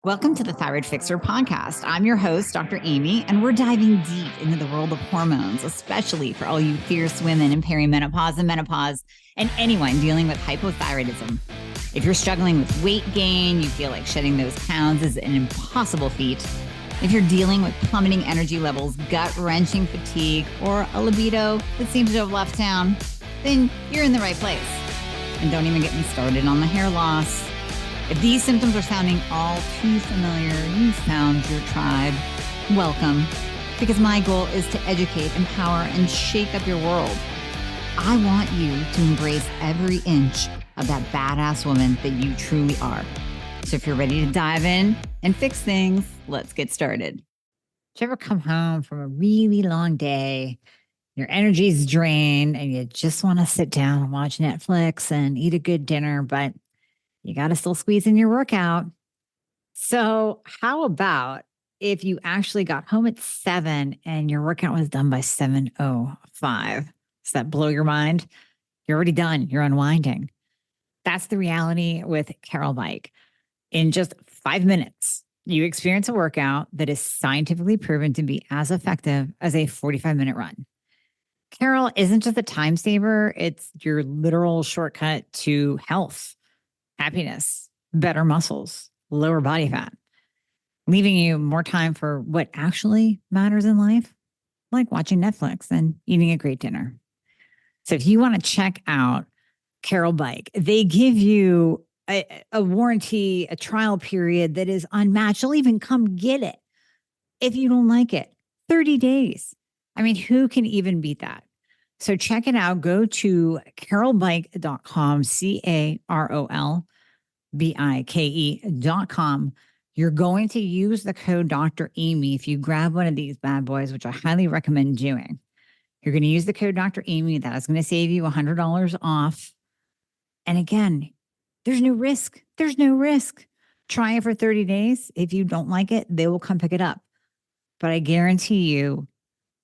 Welcome to the Thyroid Fixer podcast. I'm your host, Dr. Amy, and we're diving deep into the world of hormones, especially for all you fierce women in perimenopause and menopause, and anyone dealing with hypothyroidism. If you're struggling with weight gain, you feel like shedding those pounds is an impossible feat. If you're dealing with plummeting energy levels, gut-wrenching fatigue, or a libido that seems to have left town, then you're in the right place. And don't even get me started on the hair loss. If these symptoms are sounding all too familiar, you've found your tribe. Welcome, because my goal is to educate, empower, and shake up your world. I want you to embrace every inch of that badass woman that you truly are. So if you're ready to dive in and fix things, let's get started. Did you ever come home from a really long day, your energy's drained, and you just want to sit down and watch Netflix and eat a good dinner, but you got to still squeeze in your workout? So how about if you actually got home at 7 and your workout was done by 7:05? Does that blow your mind? You're already done. You're unwinding. That's the reality with Carol Bike. In just 5 minutes, you experience a workout that is scientifically proven to be as effective as a 45-minute run. Carol isn't just a time saver. It's your literal shortcut to health, happiness, better muscles, lower body fat, leaving you more time for what actually matters in life, like watching Netflix and eating a great dinner. So if you want to check out Carol Bike, they give you a warranty, a trial period that is unmatched. You'll even come get it if you don't like it. 30 days. I mean, who can even beat that? So check it out. Go to carolbike.com, carolbike.com. You're going to use the code Dr. Amy if you grab one of these bad boys, which I highly recommend doing. You're going to use the code Dr. Amy. That is going to save you $100 off. And again, there's no risk. There's no risk. Try it for 30 days. If you don't like it, they will come pick it up. But I guarantee you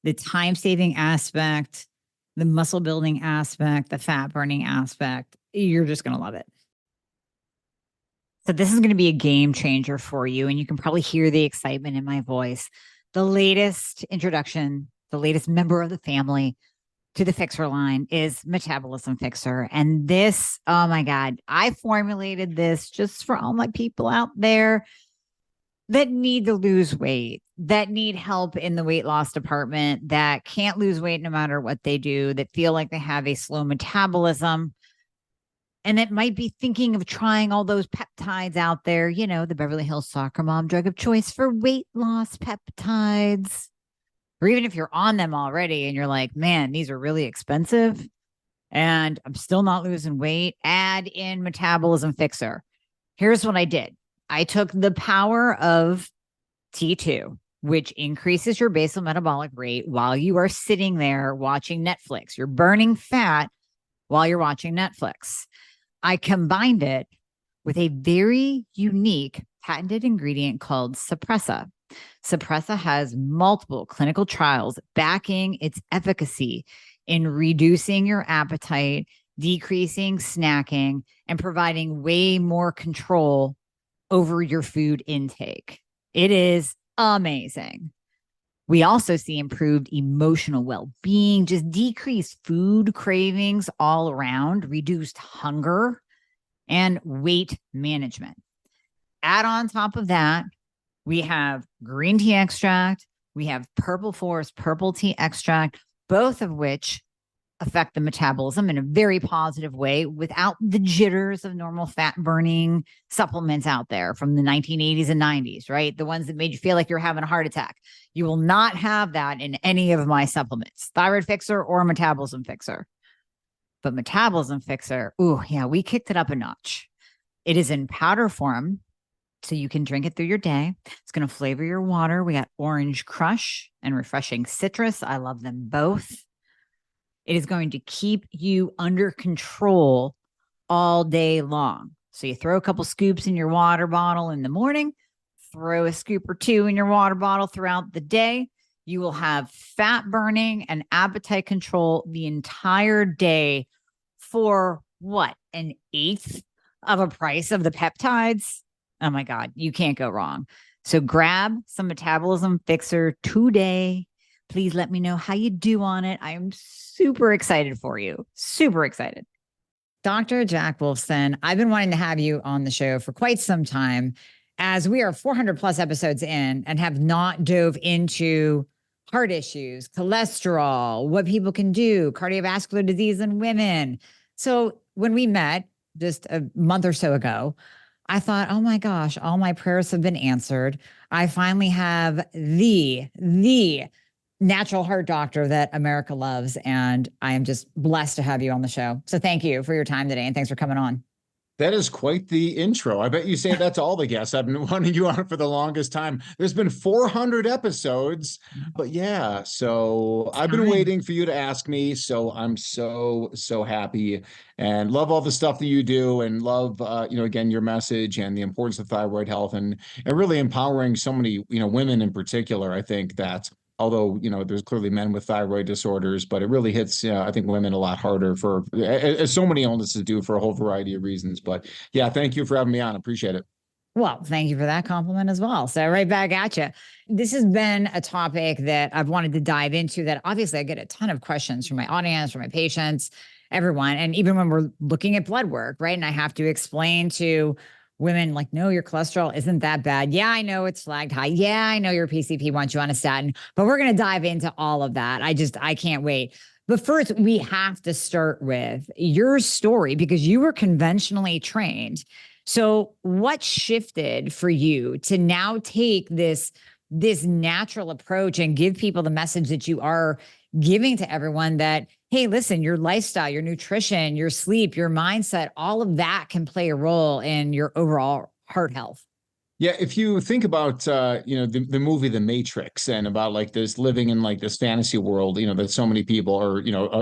the time-saving aspect, the muscle building aspect, the fat burning aspect, you're just going to love it. So this is going to be a game changer for you. And you can probably hear the excitement in my voice. The latest introduction, the latest member of the family to the Fixer line is Metabolism Fixer. And this, oh my God, I formulated this just for all my people out there that need to lose weight, that need help in the weight loss department, that can't lose weight no matter what they do, that feel like they have a slow metabolism, and that might be thinking of trying all those peptides out there, you know, the Beverly Hills soccer mom drug of choice for weight loss peptides. Or even if you're on them already and you're like, man, these are really expensive and I'm still not losing weight, add in Metabolism Fixer. Here's what I did. I took the power of T2, which increases your basal metabolic rate while you are sitting there watching Netflix. You're burning fat while you're watching Netflix. I combined it with a very unique patented ingredient called Suppressa. Suppressa has multiple clinical trials backing its efficacy in reducing your appetite, decreasing snacking, and providing way more control over your food intake. It is amazing. We also see improved emotional well-being, just decreased food cravings all around, reduced hunger, and weight management. Add on top of that, we have green tea extract, we have purple forest purple tea extract, both of which affect the metabolism in a very positive way without the jitters of normal fat burning supplements out there from the 1980s and 90s, right? The ones that made you feel like you're having a heart attack. You will not have that in any of my supplements, Thyroid Fixer or Metabolism Fixer. But Metabolism Fixer, ooh, yeah, we kicked it up a notch. It is in powder form, so you can drink it through your day. It's going to flavor your water. We got orange crush and refreshing citrus. I love them both. It is going to keep you under control all day long. So you throw a couple scoops in your water bottle in the morning, throw a scoop or two in your water bottle throughout the day. You will have fat burning and appetite control the entire day for what? An eighth of a price of the peptides? Oh my God, you can't go wrong. So grab some metabolism fixer today. Please let me know how you do on it. I'm super excited for you. Super excited. Dr. Jack Wolfson, I've been wanting to have you on the show for quite some time, as we are 400 plus episodes in and have not dove into heart issues, cholesterol, what people can do, cardiovascular disease in women. So when we met just a month or so ago, I thought, oh my gosh, all my prayers have been answered. I finally have the natural heart doctor that America loves. And I am just blessed to have you on the show. So thank you for your time today. And thanks for coming on. That is quite the intro. I bet you say that to all the guests. I've been wanting you on for the longest time. There's been 400 episodes, but yeah, so I've been waiting for you to ask me. So I'm so happy and love all the stuff that you do, and love, again, your message and the importance of thyroid health, and really empowering so many, women in particular. I think that although there's clearly men with thyroid disorders, but it really hits I think women a lot harder, for as so many illnesses do, for a whole variety of reasons. But yeah, thank you for having me on. Appreciate it. Well, thank you for that compliment as well. So right back at you. This has been a topic that I've wanted to dive into, that obviously I get a ton of questions from my audience, from my patients, everyone. And even when we're looking at blood work, right? And I have to explain to women, like, no, your cholesterol isn't that bad. Yeah, I know it's flagged high. Yeah, I know your PCP wants you on a statin, but we're going to dive into all of that. I can't wait. But first, we have to start with your story, because you were conventionally trained. So what shifted for you to now take this natural approach and give people the message that you are giving to everyone, that, hey, listen, your lifestyle, your nutrition, your sleep, your mindset, all of that can play a role in your overall heart health? Yeah, if you think about the movie The Matrix, and about like this living in like this fantasy world, that so many people are,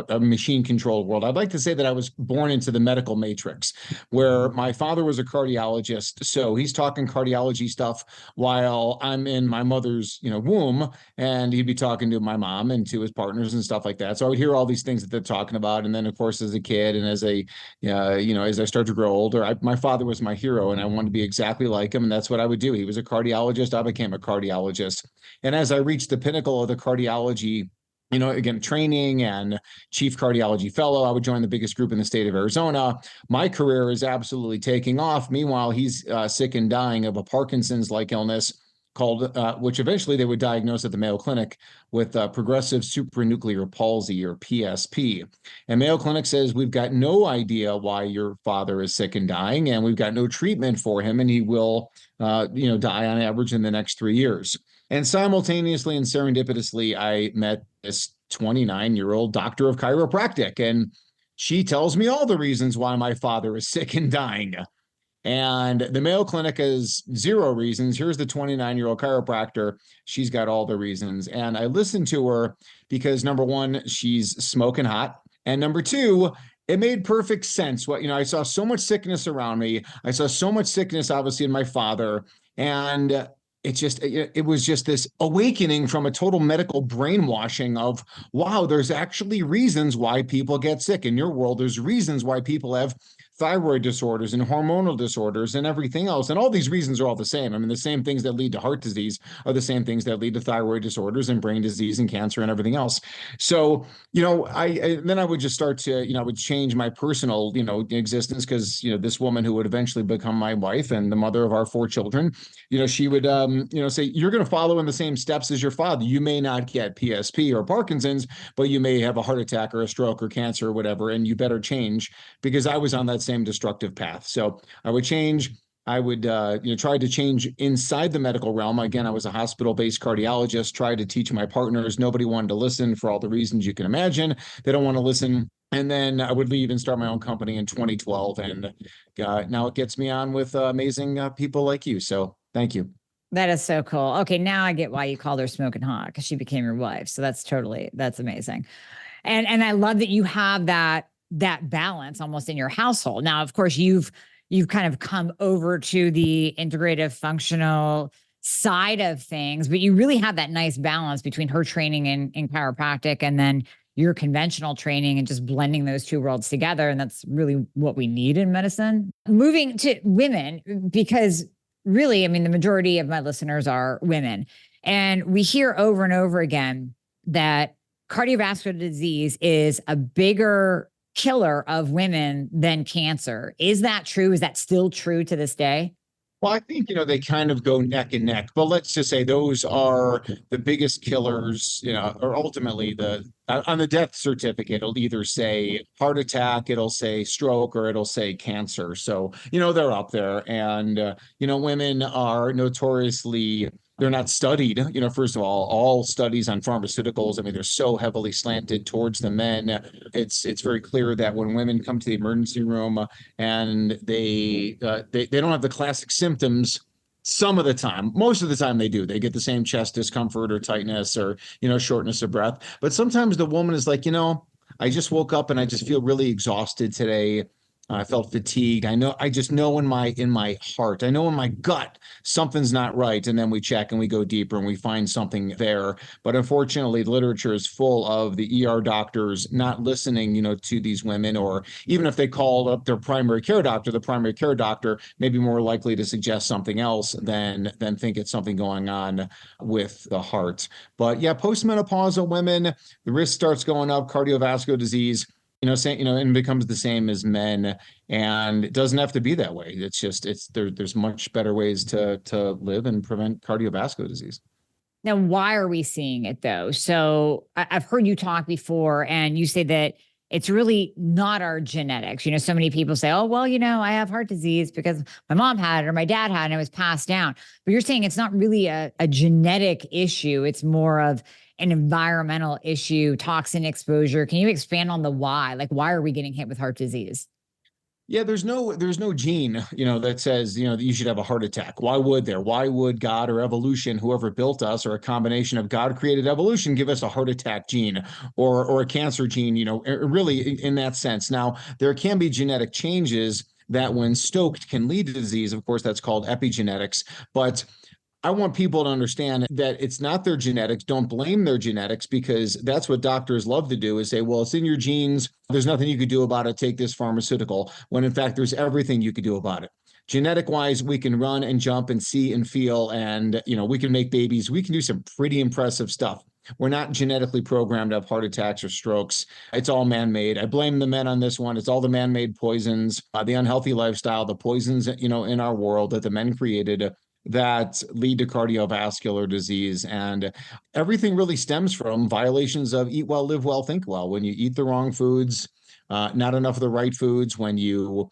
a machine controlled world. I'd like to say that I was born into the medical matrix, where my father was a cardiologist, so he's talking cardiology stuff while I'm in my mother's, womb, and he'd be talking to my mom and to his partners and stuff like that. So I would hear all these things that they're talking about, and then of course as a kid and as I start to grow older, my father was my hero, and I wanted to be exactly like him, and that's what I would do. He was a cardiologist. I became a cardiologist. And as I reached the pinnacle of the cardiology, again, training and chief cardiology fellow, I would join the biggest group in the state of Arizona. My career is absolutely taking off. Meanwhile, he's sick and dying of a Parkinson's-like illness called, which eventually they would diagnose at the Mayo Clinic with progressive supranuclear palsy, or PSP. And Mayo Clinic says, we've got no idea why your father is sick and dying, and we've got no treatment for him, and he will, die on average in the next 3 years. And simultaneously and serendipitously, I met this 29-year-old doctor of chiropractic, and she tells me all the reasons why my father is sick and dying. And the Mayo Clinic has zero reasons. Here's the 29-year-old chiropractor. She's got all the reasons. And I listened to her because, number one, she's smoking hot. And number two, it made perfect sense. I saw so much sickness around me. I saw so much sickness, obviously, in my father. And it was just this awakening from a total medical brainwashing of, wow, there's actually reasons why people get sick. In your world, there's reasons why people have thyroid disorders and hormonal disorders and everything else. And all these reasons are all the same. I mean, the same things that lead to heart disease are the same things that lead to thyroid disorders and brain disease and cancer and everything else. So, then I would just start to, I would change my personal, existence, because, this woman who would eventually become my wife and the mother of our 4 children, she would, say, you're going to follow in the same steps as your father. You may not get PSP or Parkinson's, but you may have a heart attack or a stroke or cancer or whatever, and you better change, because I was on that same destructive path. So I would change. I would, try to change inside the medical realm. Again, I was a hospital-based cardiologist, tried to teach my partners. Nobody wanted to listen, for all the reasons you can imagine. They don't want to listen. And then I would leave and start my own company in 2012. And now it gets me on with amazing people like you. So thank you. That is so cool. Okay, now I get why you called her smoking hot, because she became your wife. So that's amazing. And I love that you have that balance almost in your household. Now, of course, you've kind of come over to the integrative functional side of things, but you really have that nice balance between her training in chiropractic and then your conventional training, and just blending those two worlds together. And that's really what we need in medicine. Moving to women, because really, I mean, the majority of my listeners are women. And we hear over and over again that cardiovascular disease is a bigger killer of women than cancer. Is that true? Is that still true to this day? Well, I think, they kind of go neck and neck, but let's just say those are the biggest killers, or ultimately on the death certificate, it'll either say heart attack, it'll say stroke, or it'll say cancer. So, they're up there. And, women are notoriously, they're not studied. First of all studies on pharmaceuticals, I mean, they're so heavily slanted towards the men. It's very clear that when women come to the emergency room and they don't have the classic symptoms some of the time. Most of the time they do. They get the same chest discomfort or tightness or, shortness of breath. But sometimes the woman is like, I just woke up and I just feel really exhausted today. I felt fatigued. I just know in my heart, I know in my gut, something's not right. And then we check and we go deeper and we find something there. But unfortunately, the literature is full of the ER doctors not listening, to these women, or even if they call up their primary care doctor, the primary care doctor may be more likely to suggest something else than think it's something going on with the heart. But yeah, postmenopausal women, the risk starts going up, cardiovascular disease, and becomes the same as men. And it doesn't have to be that way. It's just, there's much better ways to live and prevent cardiovascular disease. Now, why are we seeing it though? So I've heard you talk before and you say that it's really not our genetics. So many people say, oh, well, I have heart disease because my mom had it or my dad had it and it was passed down. But you're saying it's not really a genetic issue. It's more of an environmental issue, toxin exposure. Can you expand on the why? Like, why are we getting hit with heart disease? Yeah, there's no gene, that says, that you should have a heart attack. Why would there? Why would God or evolution, whoever built us, or a combination of God created evolution, give us a heart attack gene or a cancer gene, really in that sense. Now, there can be genetic changes that when stoked can lead to disease. Of course, that's called epigenetics. But I want people to understand that it's not their genetics. Don't blame their genetics, because that's what doctors love to do, is say, well, it's in your genes. There's nothing you could do about it. Take this pharmaceutical, when in fact, there's everything you could do about it. Genetic wise, we can run and jump and see and feel, and, we can make babies. We can do some pretty impressive stuff. We're not genetically programmed to have heart attacks or strokes. It's all man-made. I blame the men on this one. It's all the man-made poisons, the unhealthy lifestyle, the poisons, in our world that the men created, that lead to cardiovascular disease. And everything really stems from violations of eat well, live well, think well. When you eat the wrong foods, not enough of the right foods, when you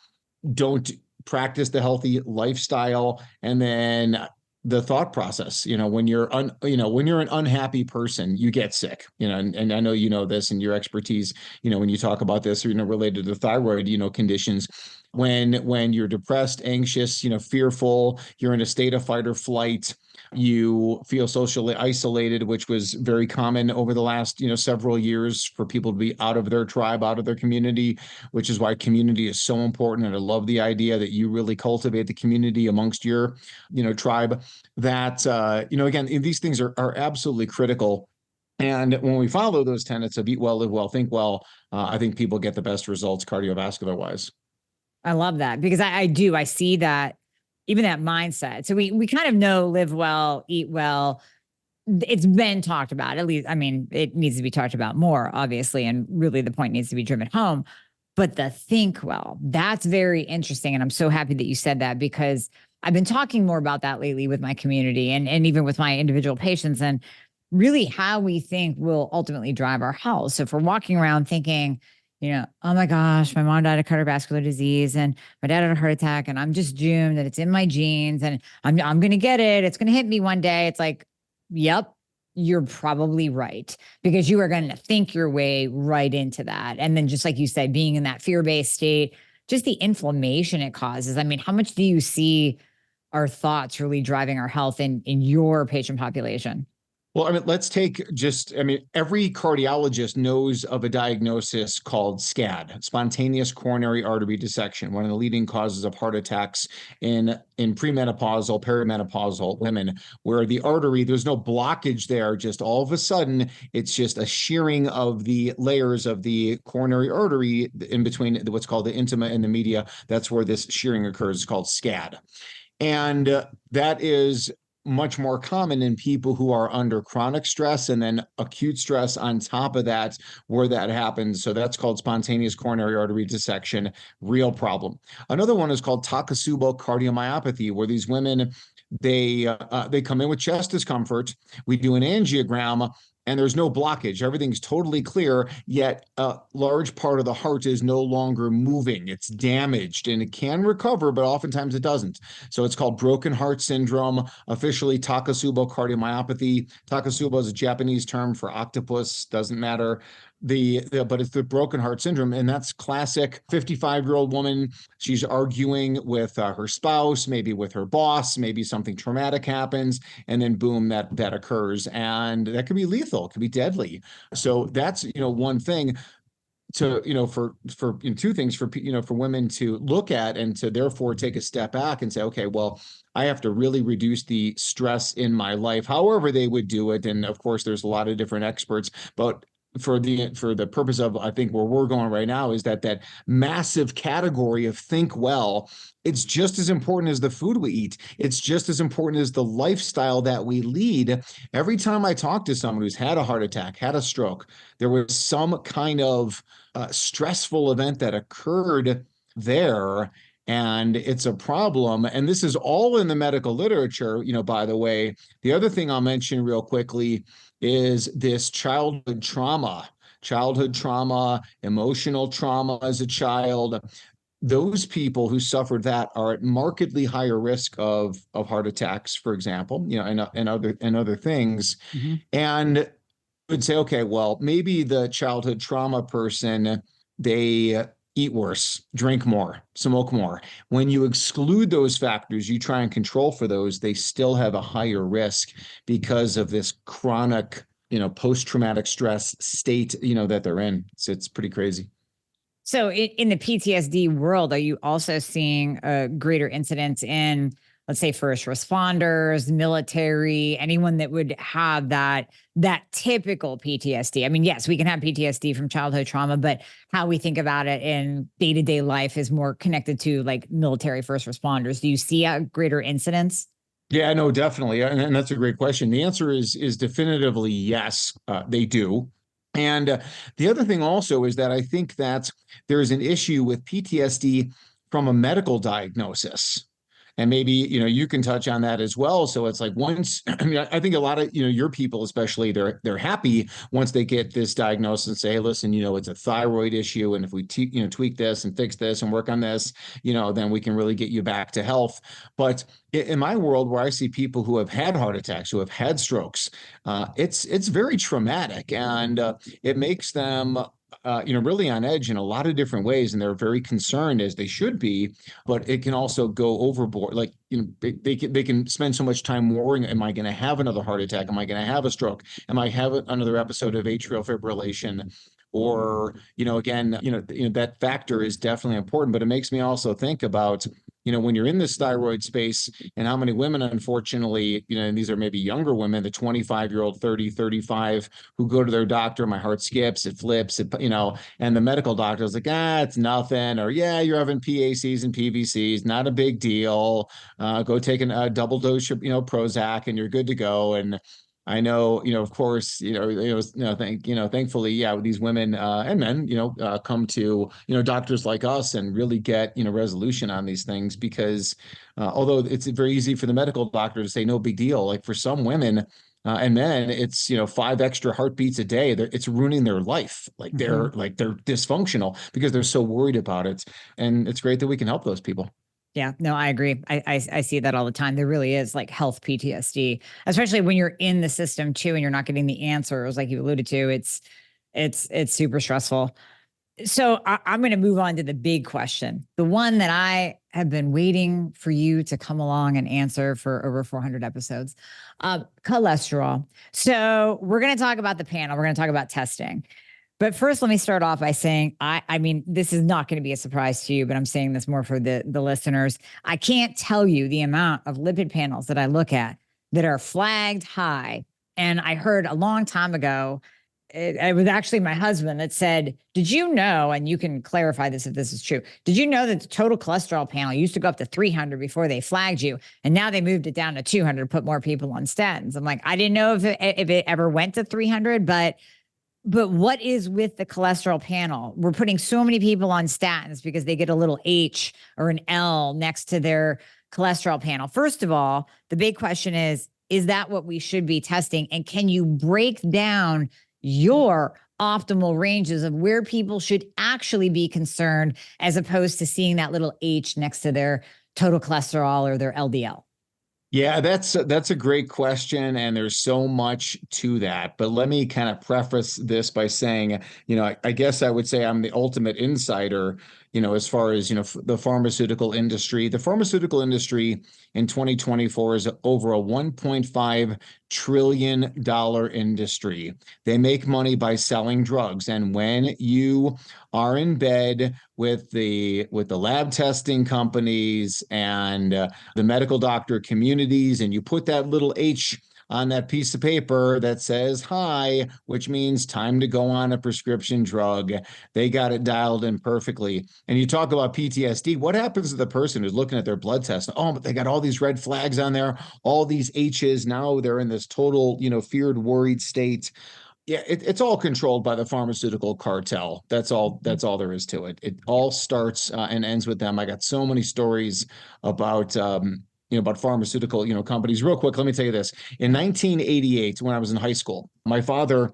don't practice the healthy lifestyle, and then the thought process, when you're when you're an unhappy person, you get sick, and I know this and your expertise, when you talk about this, related to thyroid, conditions. When you're depressed, anxious, fearful, you're in a state of fight or flight, you feel socially isolated, which was very common over the last, several years, for people to be out of their tribe, out of their community, which is why community is so important. And I love the idea that you really cultivate the community amongst your, tribe. That, again, these things are absolutely critical. And when we follow those tenets of eat well, live well, think well, I think people get the best results cardiovascular wise. I love that because I see that, even that mindset. So we kind of know live well, eat well. It's been talked about, at least. I mean, it needs to be talked about more, obviously. And really the point needs to be driven home. But the think well, that's very interesting. And I'm so happy that you said that, because I've been talking more about that lately with my community and even with my individual patients, and really how we think will ultimately drive our health. So if we're walking around thinking, oh my gosh, my mom died of cardiovascular disease and my dad had a heart attack and I'm just doomed and it's in my genes and I'm going to get it. It's going to hit me one day. It's like, yep, you're probably right, because you are going to think your way right into that. And then just like you said, being in that fear-based state, just the inflammation it causes. I mean, how much do you see our thoughts really driving our health in your patient population? Well, I mean, every cardiologist knows of a diagnosis called SCAD, spontaneous coronary artery dissection, one of the leading causes of heart attacks in premenopausal, perimenopausal women, where the artery, there's no blockage there, just all of a sudden, it's just a shearing of the layers of the coronary artery in between what's called the intima and the media. That's where this shearing occurs. It's called SCAD. And that is much more common in people who are under chronic stress and then acute stress on top of that, where that happens. So that's called spontaneous coronary artery dissection, real problem. Another one is called Takotsubo cardiomyopathy, where these women, they come in with chest discomfort. We do an angiogram, and there's no blockage. Everything's totally clear, yet a large part of the heart is no longer moving. It's damaged, and it can recover, but oftentimes it doesn't. So it's called broken heart syndrome, officially Takotsubo cardiomyopathy. Takotsubo is a Japanese term for octopus, doesn't matter. But it's the broken heart syndrome, and that's classic 55-year-old woman. She's arguing with her spouse, maybe with her boss, maybe something traumatic happens, and then boom, that occurs, and that could be lethal, it could be deadly. So that's one thing to for two things for for women to look at, and to therefore take a step back and say, okay, well, I have to really reduce the stress in my life, however they would do it. And of course, there's a lot of different experts, but for the purpose of, I think, where we're going right now, is that massive category of think well. It's just as important as the food we eat. It's just as important as the lifestyle that we lead. Every time I talk to someone who's had a heart attack, had a stroke, there was some kind of stressful event that occurred there, and it's a problem. And this is all in the medical literature, by the way. The other thing I'll mention real quickly is this childhood trauma, emotional trauma as a child. Those people who suffered that are at markedly higher risk of heart attacks, for example, and other things. Mm-hmm. And would say, okay, well, maybe the childhood trauma person, they eat worse, drink more, smoke more. When you exclude those factors, you try and control for those, they still have a higher risk because of this chronic, post-traumatic stress state, that they're in. So it's pretty crazy. So in the PTSD world, are you also seeing a greater incidence in, let's say, first responders, military, anyone that would have that typical PTSD? I mean, yes, we can have PTSD from childhood trauma, but how we think about it in day-to-day life is more connected to like military first responders. Do you see a greater incidence? Yeah, no, definitely. And that's a great question. The answer is definitively yes, they do. And the other thing also is that I think that there is an issue with PTSD from a medical diagnosis. And maybe, you can touch on that as well. So it's like once, I think a lot of, your people, especially, they're happy once they get this diagnosis and say, hey, listen, it's a thyroid issue. And if we, tweak this and fix this and work on this, then we can really get you back to health. But in my world, where I see people who have had heart attacks, who have had strokes, it's very traumatic, and it makes them really on edge in a lot of different ways, and they're very concerned, as they should be. But it can also go overboard. Like, they can spend so much time worrying: am I going to have another heart attack? Am I going to have a stroke? Am I have another episode of atrial fibrillation? Or, again, that factor is definitely important. But it makes me also think about, when you're in this thyroid space, and how many women, unfortunately, and these are maybe younger women, the 25-year-old, 30, 35, who go to their doctor, my heart skips, it flips, and the medical doctor is like, it's nothing. Or, yeah, you're having PACs and PVCs, not a big deal. Go take a double dose of, Prozac, and you're good to go. And I know, of course, thankfully, yeah, these women and men, come to, doctors like us and really get, resolution on these things, because although it's very easy for the medical doctor to say no big deal, like for some women and men, it's, 5 extra heartbeats a day. It's ruining their life. Like they're dysfunctional because they're so worried about it. And it's great that we can help those people. Yeah, no, I agree. I see that all the time. There really is like health PTSD, especially when you're in the system too, and you're not getting the answers like you alluded to. It's super stressful. So I'm going to move on to the big question, the one that I have been waiting for you to come along and answer for over 400 episodes, cholesterol. So we're going to talk about the panel. We're going to talk about testing. But first, let me start off by saying, I mean, this is not going to be a surprise to you, but I'm saying this more for the listeners. I can't tell you the amount of lipid panels that I look at that are flagged high. And I heard a long time ago, it was actually my husband that said, did you know, and you can clarify this if this is true, did you know that the total cholesterol panel used to go up to 300 before they flagged you? And now they moved it down to 200 to put more people on statins. I'm like, I didn't know if it ever went to 300, but what is with the cholesterol panel? We're putting so many people on statins because they get a little H or an L next to their cholesterol panel. First of all, the big question is that what we should be testing? And can you break down your optimal ranges of where people should actually be concerned as opposed to seeing that little H next to their total cholesterol or their LDL? Yeah, that's a great question, and there's so much to that. But let me kind of preface this by saying, I guess I would say I'm the ultimate insider, as far as, the pharmaceutical industry. The pharmaceutical industry in 2024 is over a $1.5 trillion industry. They make money by selling drugs. And when you are in bed with the lab testing companies and the medical doctor communities, and you put that little H on that piece of paper that says hi, which means time to go on a prescription drug. They got it dialed in perfectly. And you talk about PTSD. What happens to the person who's looking at their blood test? Oh, but they got all these red flags on there, all these H's. Now they're in this total, feared, worried state. Yeah, it's all controlled by the pharmaceutical cartel. That's all there is to it. It all starts and ends with them. I got so many stories about about pharmaceutical, companies. Real quick, let me tell you this. In 1988, when I was in high school, my father,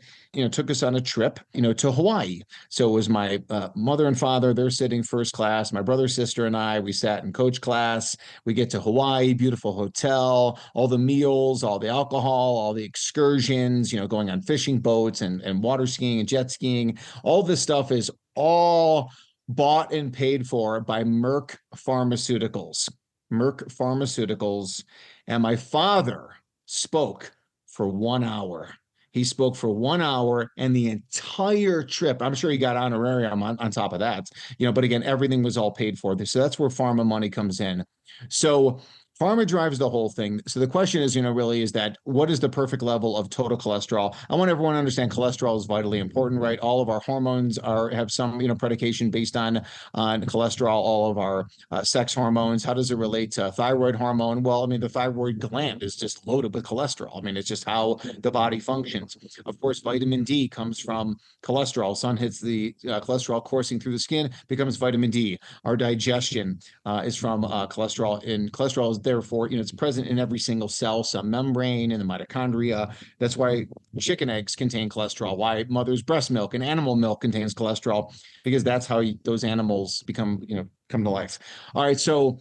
took us on a trip, to Hawaii. So it was my mother and father, they're sitting first class. My brother, sister, and I, we sat in coach class. We get to Hawaii, beautiful hotel, all the meals, all the alcohol, all the excursions, going on fishing boats and water skiing and jet skiing. All this stuff is all bought and paid for by Merck Pharmaceuticals. Merck Pharmaceuticals. And my father spoke for 1 hour. He spoke for 1 hour, and the entire trip, I'm sure he got honorarium on top of that, but again, everything was all paid for. So that's where pharma money comes in. So pharma drives the whole thing. So the question is, really is that what is the perfect level of total cholesterol? I want everyone to understand cholesterol is vitally important, right? All of our hormones have some, predication based on cholesterol, all of our sex hormones. How does it relate to thyroid hormone? Well, the thyroid gland is just loaded with cholesterol. It's just how the body functions. Of course, vitamin D comes from cholesterol. Sun hits the cholesterol coursing through the skin, becomes vitamin D. Our digestion is from cholesterol, and cholesterol is therefore, it's present in every single cell membrane, in the mitochondria. That's why chicken eggs contain cholesterol, why mother's breast milk and animal milk contains cholesterol, because that's how those animals come to life. All right, so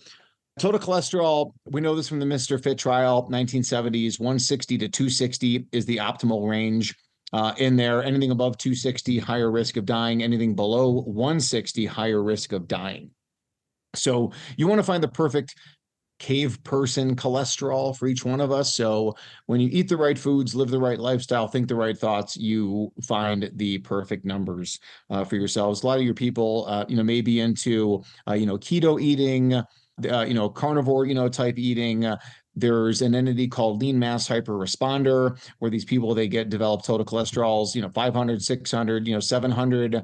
total cholesterol, we know this from the Mr. Fit trial, 1970s, 160 to 260 is the optimal range. In there, anything above 260, higher risk of dying. Anything below 160, higher risk of dying. So you want to find the perfect cave person cholesterol for each one of us. So when you eat the right foods, live the right lifestyle, think the right thoughts, you find the perfect numbers for yourselves. A lot of your people, may be into, keto eating, carnivore, type eating. There's an entity called lean mass hyperresponder, where these people, they develop total cholesterols, 500, 600, 700.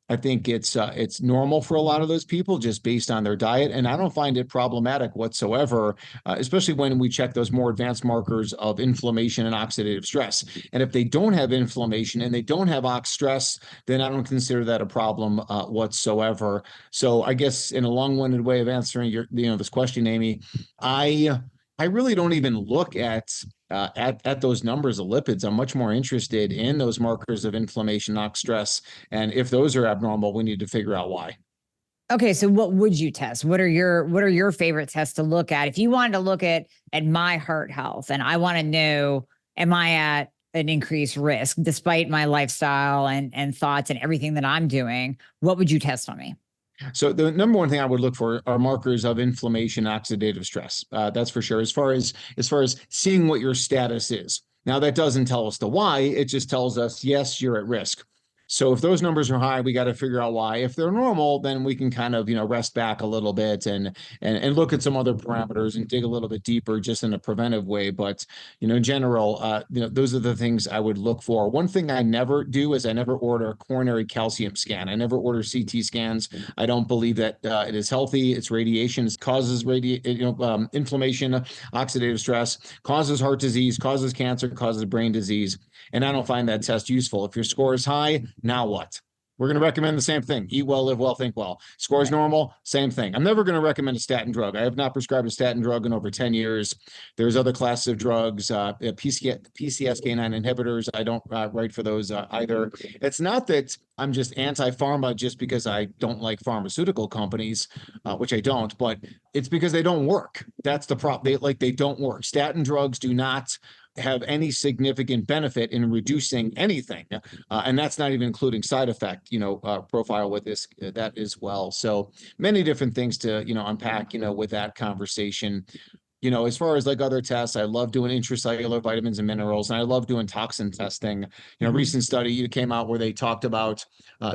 I think it's normal for a lot of those people just based on their diet. And I don't find it problematic whatsoever, especially when we check those more advanced markers of inflammation and oxidative stress. And if they don't have inflammation and they don't have ox stress, then I don't consider that a problem whatsoever. So I guess in a long-winded way of answering this question, Amy, I really don't even look at those numbers of lipids. I'm much more interested in those markers of inflammation, ox stress, and if those are abnormal, we need to figure out why. Okay, so what would you test? What are your favorite tests to look at? If you wanted to look at my heart health, and I want to know, am I at an increased risk despite my lifestyle and thoughts and everything that I'm doing? What would you test on me? So the number one thing I would look for are markers of inflammation, oxidative stress. That's for sure. As far as seeing what your status is. Now that doesn't tell us the why. It just tells us, yes, you're at risk. So if those numbers are high, we got to figure out why. If they're normal, then we can kind of, rest back a little bit and look at some other parameters and dig a little bit deeper just in a preventive way. But, in general, those are the things I would look for. One thing I never do is I never order a coronary calcium scan. I never order CT scans. I don't believe that it is healthy. It's radiation. It causes inflammation, oxidative stress, causes heart disease, causes cancer, causes brain disease. And I don't find that test useful. If your score is high, now what? We're going to recommend the same thing. Eat well, live well, think well. Score is normal, same thing. I'm never going to recommend a statin drug. I have not prescribed a statin drug in over 10 years. There's other classes of drugs, PCSK9 inhibitors. I don't write for those either. It's not that I'm just anti-pharma just because I don't like pharmaceutical companies, which I don't, but it's because they don't work. That's the problem. They don't work. Statin drugs do not have any significant benefit in reducing anything. And that's not even including side effect, profile with that as well. So many different things to, unpack, with that conversation. As far as like other tests, I love doing intracellular vitamins and minerals, and I love doing toxin testing. Recent study came out where they talked about,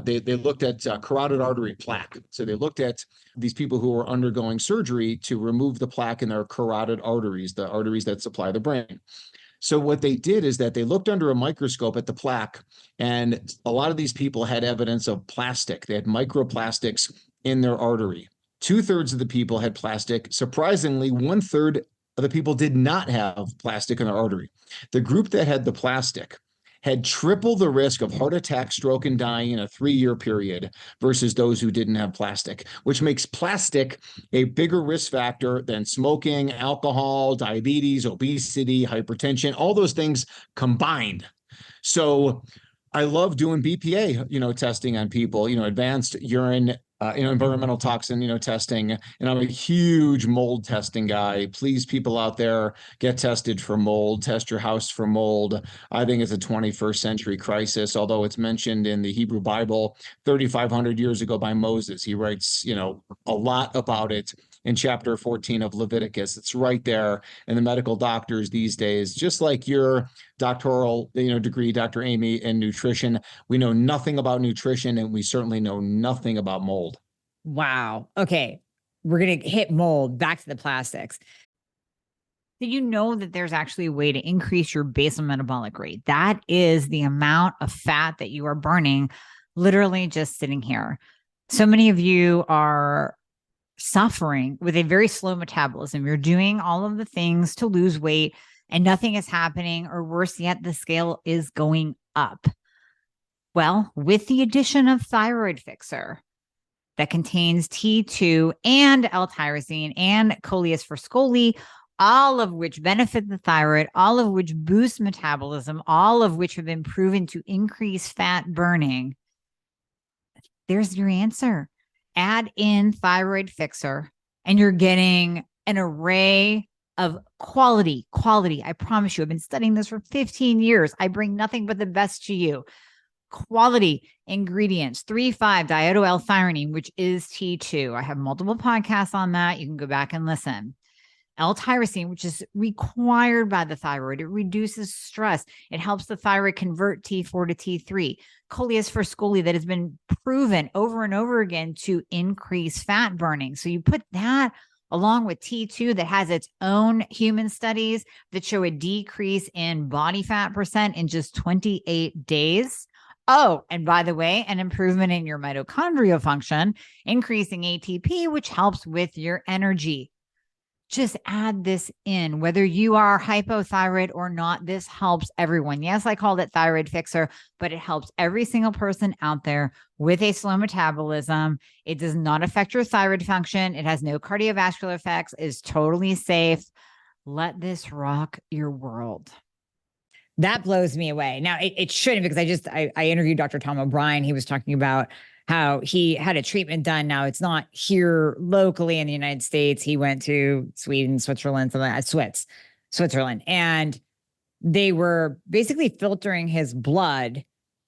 they looked at carotid artery plaque. So they looked at these people who were undergoing surgery to remove the plaque in their carotid arteries, the arteries that supply the brain. So what they did is that they looked under a microscope at the plaque, and a lot of these people had evidence of plastic. They had microplastics in their artery. 2/3 of the people had plastic. Surprisingly, 1/3 of the people did not have plastic in their artery. The group that had the plastic had triple the risk of heart attack, stroke, and dying in a 3-year period versus those who didn't have plastic, which makes plastic a bigger risk factor than smoking, alcohol, diabetes, obesity, hypertension, all those things combined. So I love doing BPA, testing on people, advanced urine environmental toxin, testing. And I'm a huge mold testing guy. Please, people out there, get tested for mold. Test your house for mold. I think it's a 21st century crisis, although it's mentioned in the Hebrew Bible 3,500 years ago by Moses. He writes, a lot about it in chapter 14 of Leviticus. It's right there. And the medical doctors these days, just like your doctoral, degree, Dr. Amy, in nutrition, we know nothing about nutrition, and we certainly know nothing about mold. Wow. Okay. We're going to hit mold, back to the plastics. Did you know that there's actually a way to increase your basal metabolic rate? That is the amount of fat that you are burning literally just sitting here. So many of you are suffering with a very slow metabolism. You're doing all of the things to lose weight and nothing is happening, or worse yet, the scale is going up. Well, with the addition of Thyroid Fixer that contains T2 and L-tyrosine and Coleus for Scoli, all of which benefit the thyroid, all of which boost metabolism, all of which have been proven to increase fat burning, there's your answer. Add in Thyroid Fixer and you're getting an array of quality. I promise you, I've been studying this for 15 years. I bring nothing but the best to you. Quality ingredients, 3,5-diodo-L-thyrine, which is T2. I have multiple podcasts on that. You can go back and listen. L-tyrosine, which is required by the thyroid. It reduces stress. It helps the thyroid convert T4 to T3. Coleus for Scoli, that has been proven over and over again to increase fat burning. So you put that along with T2 that has its own human studies that show a decrease in body fat percent in just 28 days. Oh, and by the way, an improvement in your mitochondrial function, increasing ATP, which helps with your energy. Just add this in, whether you are hypothyroid or not. This helps everyone. Yes, I called it Thyroid Fixer, but it helps every single person out there with a slow metabolism. It does not affect your thyroid function. It has no cardiovascular effects, is totally safe. Let this rock your world. That blows me away. Now, it shouldn't, because I interviewed Dr. Tom O'Brien. He was talking about how he had a treatment done. Now, it's not here locally in the United States. He went to Sweden, Switzerland, something like that, Switzerland. And they were basically filtering his blood,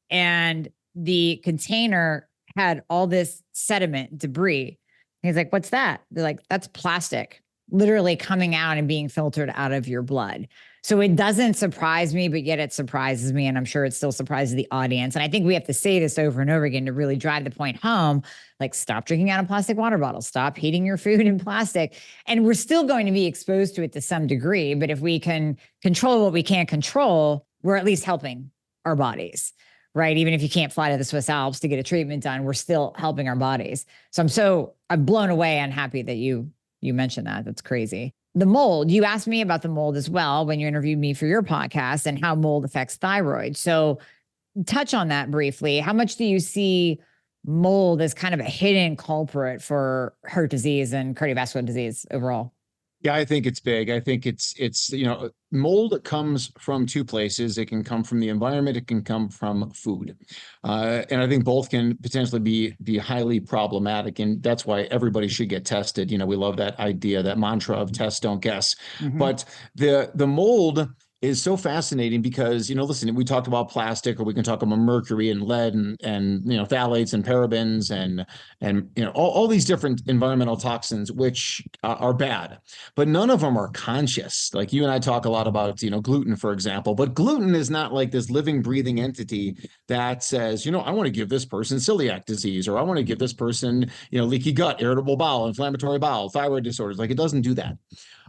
and the container had all this sediment, debris. He's like, "What's that?" They're like, "That's plastic, literally coming out and being filtered out of your blood." So it doesn't surprise me, but yet it surprises me. And I'm sure it still surprises the audience. And I think we have to say this over and over again to really drive the point home. Like, stop drinking out of plastic water bottles, stop heating your food in plastic. And we're still going to be exposed to it to some degree. But if we can control what we can't control, we're at least helping our bodies, right? Even if you can't fly to the Swiss Alps to get a treatment done, we're still helping our bodies. So I'm blown away and happy that you mentioned that. That's crazy. The mold, you asked me about the mold as well when you interviewed me for your podcast and how mold affects thyroid. So touch on that briefly. How much do you see mold as kind of a hidden culprit for heart disease and cardiovascular disease overall? Yeah, I think it's big. I think it's mold comes from two places. It can come from the environment. It can come from food, and I think both can potentially be highly problematic. And that's why everybody should get tested. We love that idea, that mantra of test, don't guess. Mm-hmm. But the mold is so fascinating because, listen, we talked about plastic, or we can talk about mercury and lead and phthalates and parabens and all these different environmental toxins, which are bad, but none of them are conscious. Like you and I talk a lot about, gluten, for example, but gluten is not like this living, breathing entity that says, I want to give this person celiac disease, or I want to give this person, leaky gut, irritable bowel, inflammatory bowel, thyroid disorders. Like, it doesn't do that.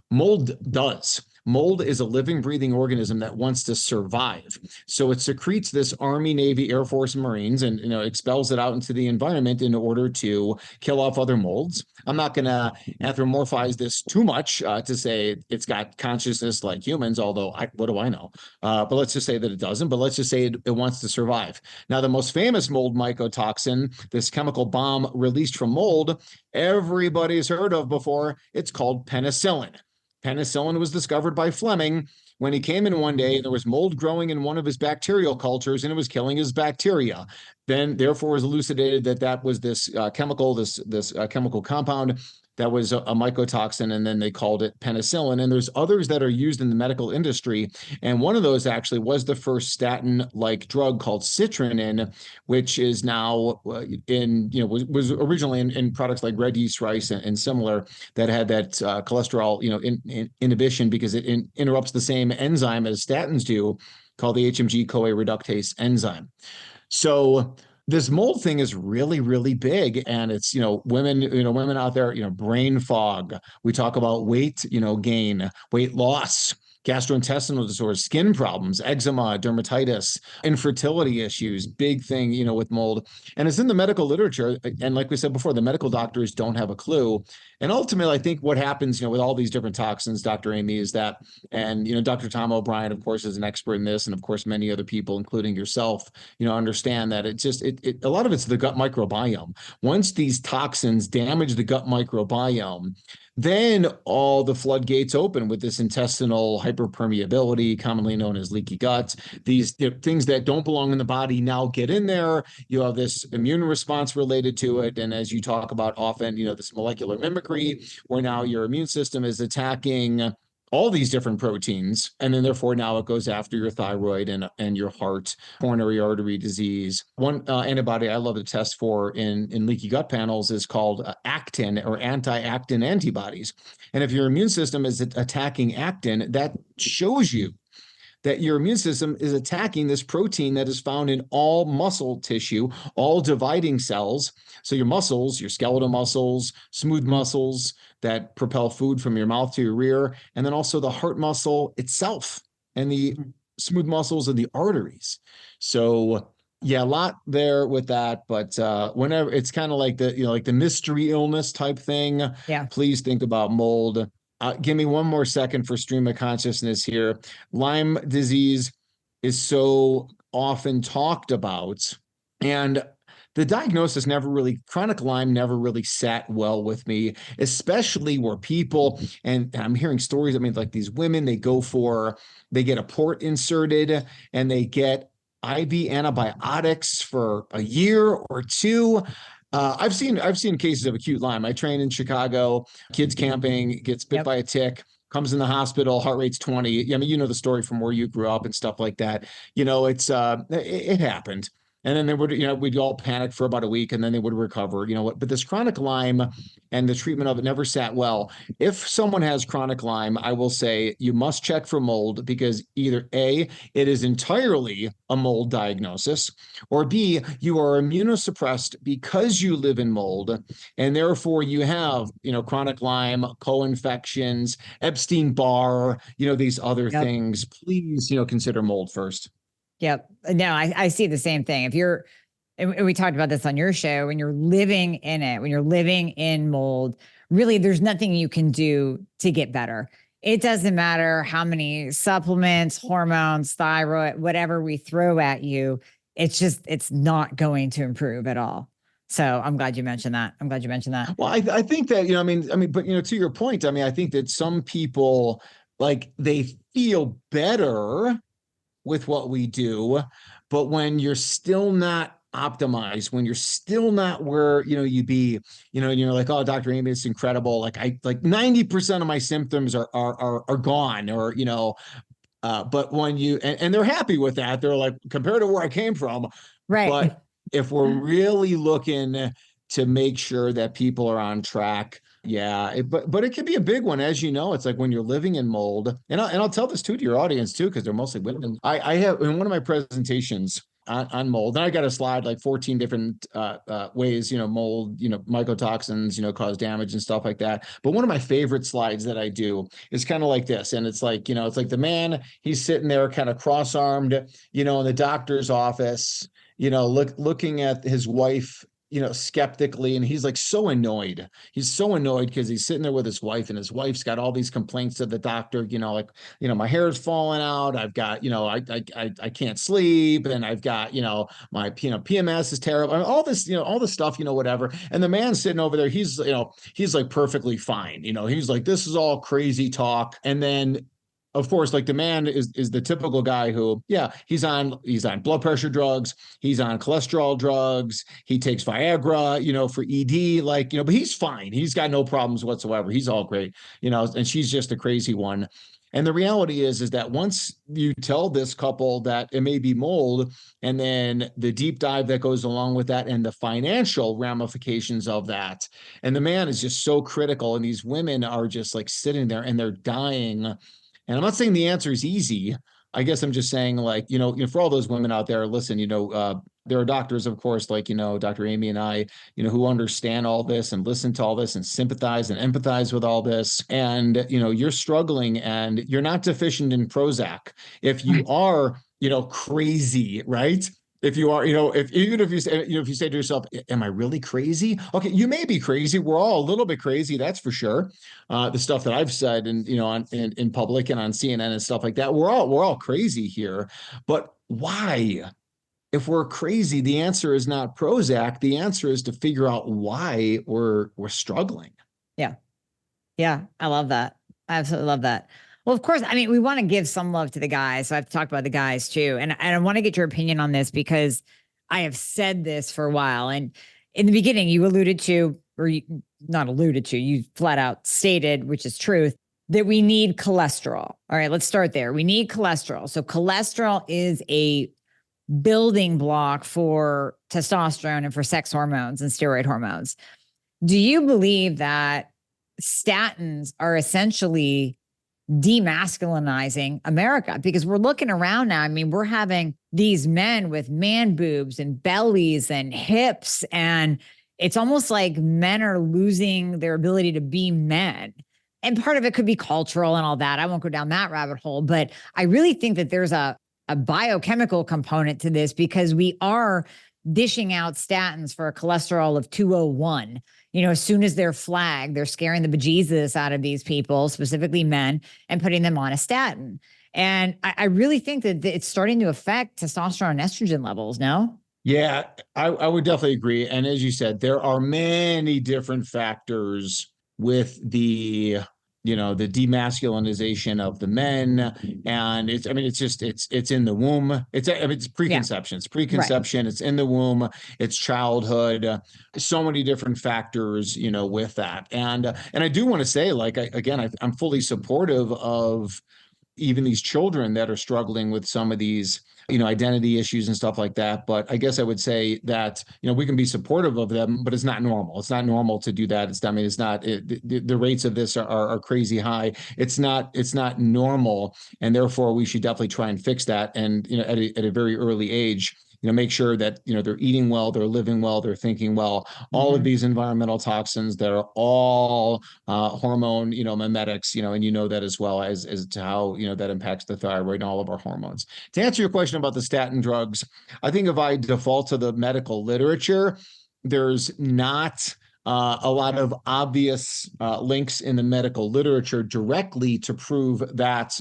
Mold does. Mold is a living, breathing organism that wants to survive. So it secretes this Army, Navy, Air Force, Marines, and expels it out into the environment in order to kill off other molds. I'm not going to anthropomorphize this too much to say it's got consciousness like humans, although what do I know? But let's just say that it doesn't. But let's just say it wants to survive. Now, the most famous mold mycotoxin, this chemical bomb released from mold, everybody's heard of before. It's called penicillin. Penicillin was discovered by Fleming when he came in one day and there was mold growing in one of his bacterial cultures and it was killing his bacteria. Then, therefore, was elucidated that was this chemical compound that was a mycotoxin, and then they called it penicillin. And there's others that are used in the medical industry. And one of those actually was the first statin-like drug called citrinin, which is now was originally in products like red yeast rice and similar that had that cholesterol, inhibition, because it interrupts the same enzyme as statins do, called the HMG-CoA reductase enzyme. So this mold thing is really, really big. And it's, women out there, brain fog. We talk about weight, gain, weight loss, gastrointestinal disorders, skin problems, eczema, dermatitis, infertility issues, big thing, with mold. And it's in the medical literature. And like we said before, the medical doctors don't have a clue. And ultimately, I think what happens, with all these different toxins, Dr. Amy, is that, and, Dr. Tom O'Brien, of course, is an expert in this. And of course, many other people, including yourself, understand that a lot of it's the gut microbiome. Once these toxins damage the gut microbiome, then all the floodgates open with this intestinal hyperpermeability, commonly known as leaky gut. These things that don't belong in the body now get in there. You have this immune response related to it. And as you talk about often, this molecular mimicry, where now your immune system is attacking all these different proteins. And then therefore now it goes after your thyroid and your heart, coronary artery disease. One antibody I love to test for in leaky gut panels is called actin, or anti-actin antibodies. And if your immune system is attacking actin, that shows you that your immune system is attacking this protein that is found in all muscle tissue, all dividing cells. So your muscles, your skeletal muscles, smooth muscles that propel food from your mouth to your rear, and then also the heart muscle itself and the smooth muscles and the arteries. So yeah, a lot there with that, but whenever it's kind of like the mystery illness type thing, yeah, please think about mold. Give me one more second for stream of consciousness here. Lyme disease is so often talked about, and the diagnosis chronic Lyme never really sat well with me, especially where people, and I'm hearing stories, like these women, they get a port inserted and they get IV antibiotics for a year or two. I've seen cases of acute Lyme. I train in Chicago, kids camping, gets bit by a tick, comes in the hospital, heart rate's 20. The story from where you grew up and stuff like that. It happened. And then they would, we'd all panic for about a week and then they would recover, but this chronic Lyme and the treatment of it never sat well. If someone has chronic Lyme, I will say you must check for mold, because either A, it is entirely a mold diagnosis, or B, you are immunosuppressed because you live in mold, and therefore you have, chronic Lyme, co-infections, Epstein-Barr, these other Yep. things. Please, consider mold first. Yep. No, I see the same thing. If you're, and we talked about this on your show, when you're living in it, when you're living in mold, really there's nothing you can do to get better. It doesn't matter how many supplements, hormones, thyroid, whatever we throw at you. It's not going to improve at all. So I'm glad you mentioned that. I'm glad you mentioned that. Well, I think that, but, to your point, I think that some people, like, they feel better with what we do, but when you're still not optimized, when you're still not where, you be, and you're like, oh, Dr. Amy, it's incredible. Like, I, like 90% of my symptoms are gone, or, but when you, and they're happy with that, they're like, compared to where I came from. Right. But if we're really looking to make sure that people are on track, yeah, but it can be a big one, as you know. It's like when you're living in mold, and I'll tell this too to your audience too, because they're mostly women. I have, in one of my presentations on mold, and I got a slide like 14 different ways, mold, mycotoxins, cause damage and stuff like that. But one of my favorite slides that I do is kind of like this, and it's like, it's like the man, he's sitting there kind of cross-armed, in the doctor's office, looking at his wife, skeptically. And he's like so annoyed. He's so annoyed because he's sitting there with his wife, and his wife's got all these complaints to the doctor, like, my hair's falling out. I've got, I can't sleep. And I've got, my, PMS is terrible. I mean, all this stuff, whatever. And the man's sitting over there. He's, he's like perfectly fine. He's like, this is all crazy talk. And then, of course, like, the man is the typical guy who, yeah, he's on blood pressure drugs, he's on cholesterol drugs, he takes Viagra, for ED, like, but he's fine. He's got no problems whatsoever. He's all great, and she's just a crazy one. And the reality is that once you tell this couple that it may be mold, and then the deep dive that goes along with that and the financial ramifications of that, and the man is just so critical, and these women are just like sitting there and they're dying. And I'm not saying the answer is easy. I guess I'm just saying, like, for all those women out there, listen, there are doctors, of course, like, Dr. Amy and I, who understand all this and listen to all this and sympathize and empathize with all this. And, you're struggling and you're not deficient in Prozac. If you are, crazy, right? If you are, if even if you say, if you say to yourself, am I really crazy? Okay, you may be crazy. We're all a little bit crazy, that's for sure. The stuff that I've said and, in public and on CNN and stuff like that, we're all crazy here. But why? If we're crazy, the answer is not Prozac. The answer is to figure out why we're struggling. Yeah. Yeah. I love that. I absolutely love that. Well, of course, I mean, we want to give some love to the guys. So I've talked about the guys too. And I want to get your opinion on this, because I have said this for a while. And in the beginning, you alluded to, or you not alluded to, you flat out stated, which is truth, that we need cholesterol. All right, let's start there. We need cholesterol. So cholesterol is a building block for testosterone and for sex hormones and steroid hormones. Do you believe that statins are essentially demasculinizing America? Because we're looking around now. I mean, we're having these men with man boobs and bellies and hips, and it's almost like men are losing their ability to be men. And part of it could be cultural and all that. I won't go down that rabbit hole, but I really think that there's a biochemical component to this, because we are dishing out statins for a cholesterol of 201. As soon as they're flagged, they're scaring the bejesus out of these people, specifically men, and putting them on a statin. And I really think that it's starting to affect testosterone and estrogen levels, no? Yeah, I would definitely agree. And as you said, there are many different factors with the demasculinization of the men. And it's in the womb. It's preconception. It's preconception. Right. It's in the womb. It's childhood. So many different factors, with that. And I do want to say, like, I'm fully supportive of, even these children that are struggling with some of these, identity issues and stuff like that. But I guess I would say that, we can be supportive of them, but it's not normal. It's not normal to do that. It's not, the rates of this are crazy high. It's not normal. And therefore we should definitely try and fix that. And, at a very early age, make sure that, they're eating well, they're living well, they're thinking well. All of these environmental toxins that are all hormone, mimetics, and that as well as to how, that impacts the thyroid and all of our hormones. To answer your question about the statin drugs, I think if I default to the medical literature, there's not a lot of obvious links in the medical literature directly to prove that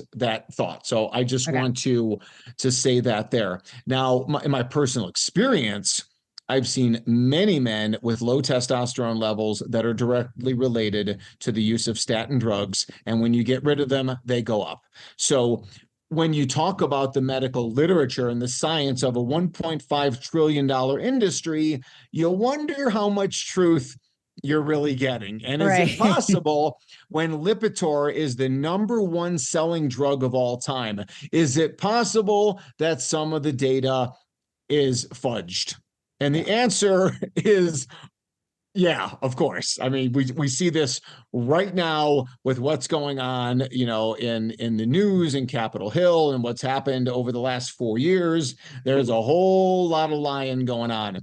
thought. So I just want to say that there. Now, in my personal experience, I've seen many men with low testosterone levels that are directly related to the use of statin drugs. And when you get rid of them, they go up. So when you talk about the medical literature and the science of a $1.5 trillion industry, you wonder how much truth you're really getting. And is it possible when Lipitor is the #1 selling drug of all time, is it possible that some of the data is fudged? And the answer is yeah, of course. I mean, we see this right now with what's going on, in the news in Capitol Hill and what's happened over the last 4 years. There's a whole lot of lying going on.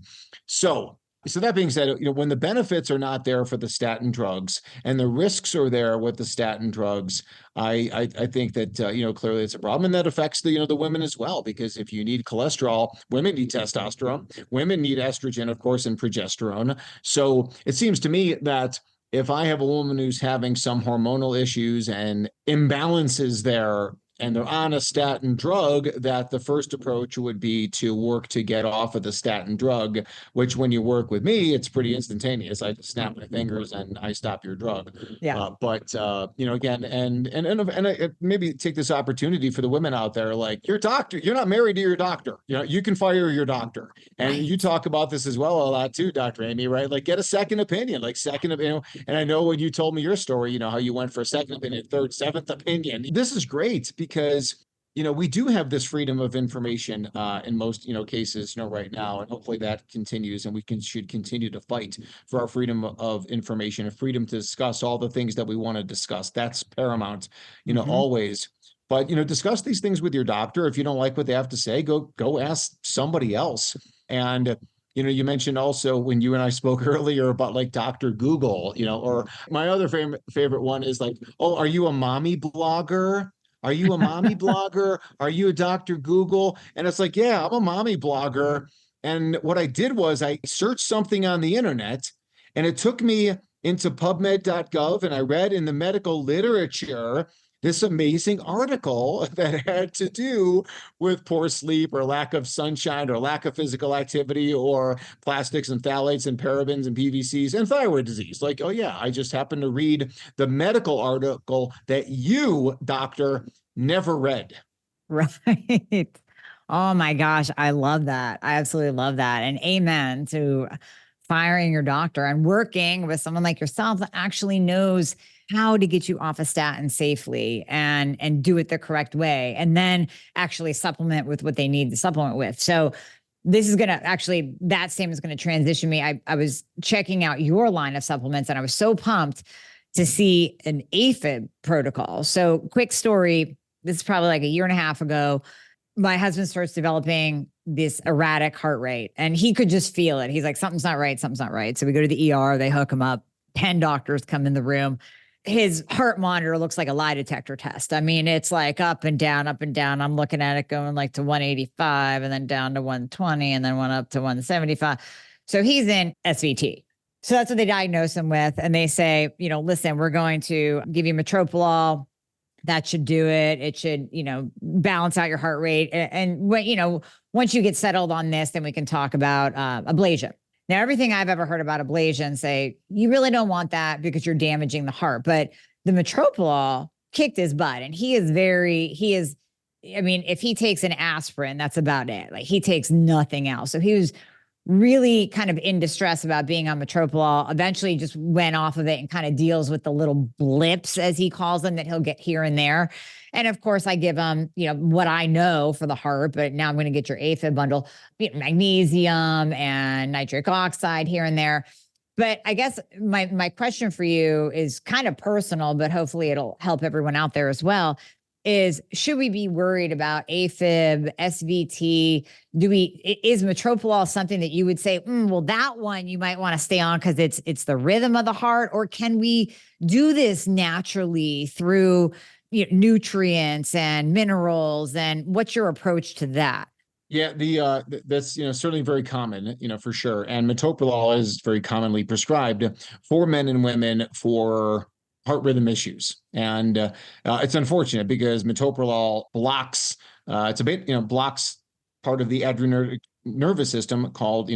So that being said, when the benefits are not there for the statin drugs and the risks are there with the statin drugs, I think that, clearly it's a problem, and that affects the women as well, because if you need cholesterol, women need testosterone, women need estrogen, of course, and progesterone. So it seems to me that if I have a woman who's having some hormonal issues and imbalances there, and they're on a statin drug, that the first approach would be to work to get off of the statin drug, which when you work with me, it's pretty instantaneous. I just snap my fingers and I stop your drug. Yeah. But again, and I maybe take this opportunity for the women out there, like, your doctor, you're not married to your doctor. You can fire your doctor. And you talk about this as well a lot too, Dr. Amy, right? Like, get a second opinion, and I know when you told me your story, how you went for a second opinion, third, seventh opinion. This is great because we do have this freedom of information in most cases right now, and hopefully that continues, and we should continue to fight for our freedom of information and freedom to discuss all the things that we want to discuss. That's paramount, always. But discuss these things with your doctor. If you don't like what they have to say, go ask somebody else. And you mentioned also when you and I spoke earlier about like Dr. Google, or my other favorite one is like, oh, are you a mommy blogger? Are you a mommy blogger? Are you a Dr. Google? And it's like, yeah, I'm a mommy blogger. And what I did was I searched something on the internet, and it took me into PubMed.gov, and I read in the medical literature this amazing article that had to do with poor sleep or lack of sunshine or lack of physical activity or plastics and phthalates and parabens and PVCs and thyroid disease. Like, oh yeah, I just happened to read the medical article that you, doctor, never read. Right. Oh my gosh. I love that. I absolutely love that. And amen to firing your doctor and working with someone like yourself that actually knows how to get you off a statin safely and do it the correct way, and then actually supplement with what they need to supplement with. So this is going to actually, that statement is going to transition me. I was checking out your line of supplements, and I was so pumped to see an AFib protocol. So quick story. This is probably like a year and a half ago. My husband starts developing this erratic heart rate, and he could just feel it. He's like, something's not right. Something's not right. So we go to the ER, they hook him up. 10 doctors come in the room. His heart monitor looks like a lie detector test. I mean, it's like up and down, up and down. I'm looking at it going like to 185 and then down to 120 and then went up to 175. So he's in SVT. So that's what they diagnose him with. And they say, listen, we're going to give you metoprolol. That should do it. It should, balance out your heart rate. And when, once you get settled on this, then we can talk about ablation. Now, everything I've ever heard about ablation say, you really don't want that because you're damaging the heart. But the metoprolol kicked his butt. And if he takes an aspirin, that's about it. Like, he takes nothing else. So he was really kind of in distress about being on metoprolol, eventually just went off of it and kind of deals with the little blips, as he calls them, that he'll get here and there. And of course, I give him, what I know for the heart, but now I'm going to get your AFib bundle, magnesium and nitric oxide here and there. But I guess my question for you is kind of personal, but hopefully it'll help everyone out there as well. Is should we be worried about AFib, SVT? Is metoprolol something that you would say, well, that one you might want to stay on because it's the rhythm of the heart, or can we do this naturally through nutrients and minerals? And what's your approach to that? Yeah, that's certainly very common, for sure. And metoprolol is very commonly prescribed for men and women for heart rhythm issues. And it's unfortunate because metoprolol blocks blocks part of the adrenergic nervous system called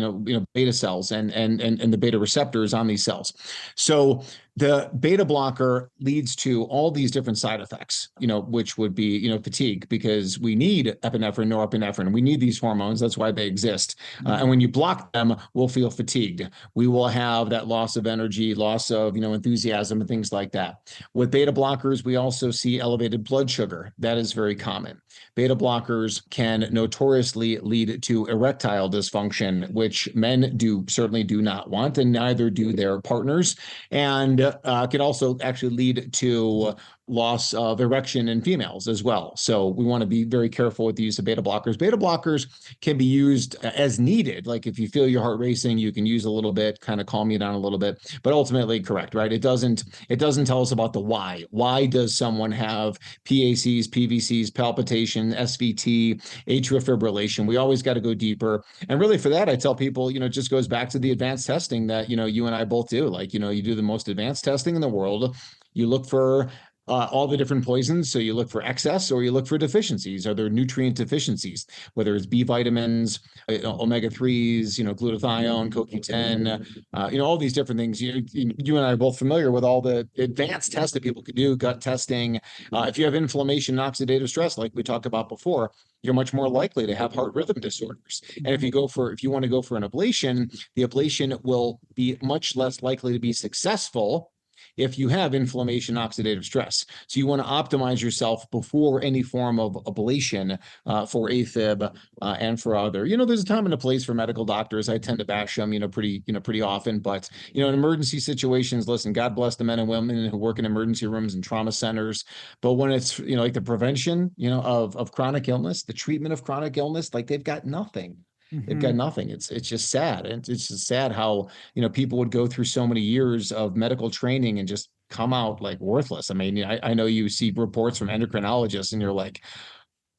beta cells and the beta receptors on these cells. So the beta blocker leads to all these different side effects, which would be fatigue, because we need epinephrine, norepinephrine. We need these hormones. That's why they exist. And when you block them, we'll feel fatigued. We will have that loss of energy, loss of enthusiasm, and things like that. With beta blockers, we also see elevated blood sugar. That is very common. Beta blockers can notoriously lead to erectile dysfunction, which men certainly do not want, and neither do their partners. And can also actually lead to loss of erection in females as well. So we want to be very careful with the use of beta blockers. Beta blockers can be used as needed. Like if you feel your heart racing, you can use a little bit, kind of calm you down a little bit, but ultimately correct, right? It doesn't tell us about the why. Why does someone have PACs, PVCs, palpitation, SVT, atrial fibrillation? We always got to go deeper. And really for that, I tell people, it just goes back to the advanced testing that, you and I both do. Like, you do the most advanced testing in the world. You look for all the different poisons. So you look for excess or you look for deficiencies. Are there nutrient deficiencies, whether it's B vitamins, omega-3s, glutathione, CoQ10, all these different things. You and I are both familiar with all the advanced tests that people can do, gut testing. If you have inflammation and oxidative stress, like we talked about before, you're much more likely to have heart rhythm disorders. And if you want to go for an ablation, the ablation will be much less likely to be successful if you have inflammation, oxidative stress. So you want to optimize yourself before any form of ablation for AFib and for other. There's a time and a place for medical doctors. I tend to bash them, pretty often. But in emergency situations, listen, God bless the men and women who work in emergency rooms and trauma centers. But when it's like the prevention, of chronic illness, the treatment of chronic illness, like they've got nothing. They've got nothing. It's just sad. And it's just sad how, people would go through so many years of medical training and just come out like worthless. I mean, I know you see reports from endocrinologists and you're like,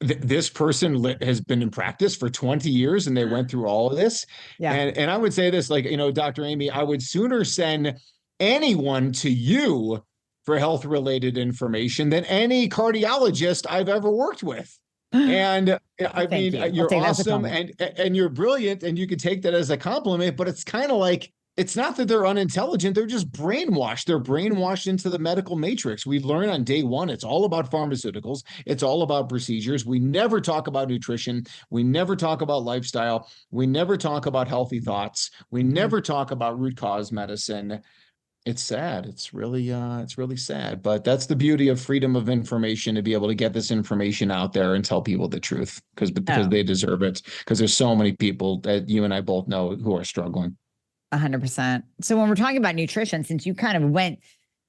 this person has been in practice for 20 years and they went through all of this. Yeah. And I would say this, like, Dr. Amy, I would sooner send anyone to you for health related information than any cardiologist I've ever worked with. And I mean, you're awesome and you're brilliant and you can take that as a compliment, but it's kind of like, it's not that they're unintelligent. They're just brainwashed. They're brainwashed into the medical matrix. We learn on day one, it's all about pharmaceuticals. It's all about procedures. We never talk about nutrition. We never talk about lifestyle. We never talk about healthy thoughts. We never talk about root cause medicine. It's sad. It's really sad, but that's the beauty of freedom of information, to be able to get this information out there and tell people the truth because they deserve it. Because there's so many people that you and I both know who are struggling. 100%. So when we're talking about nutrition, since you kind of went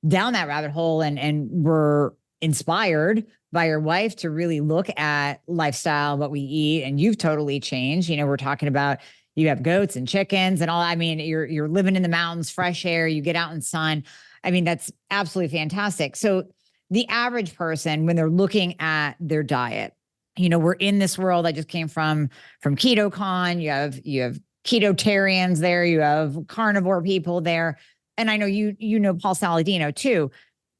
down that rabbit hole and were inspired by your wife to really look at lifestyle, what we eat, and you've totally changed. We're talking about you have goats and chickens and all. I mean, you're living in the mountains, fresh air, you get out in sun. I mean, that's absolutely fantastic. So the average person, when they're looking at their diet, we're in this world. I just came from KetoCon. You have ketotarians there, you have carnivore people there. And I know you know Paul Saladino too.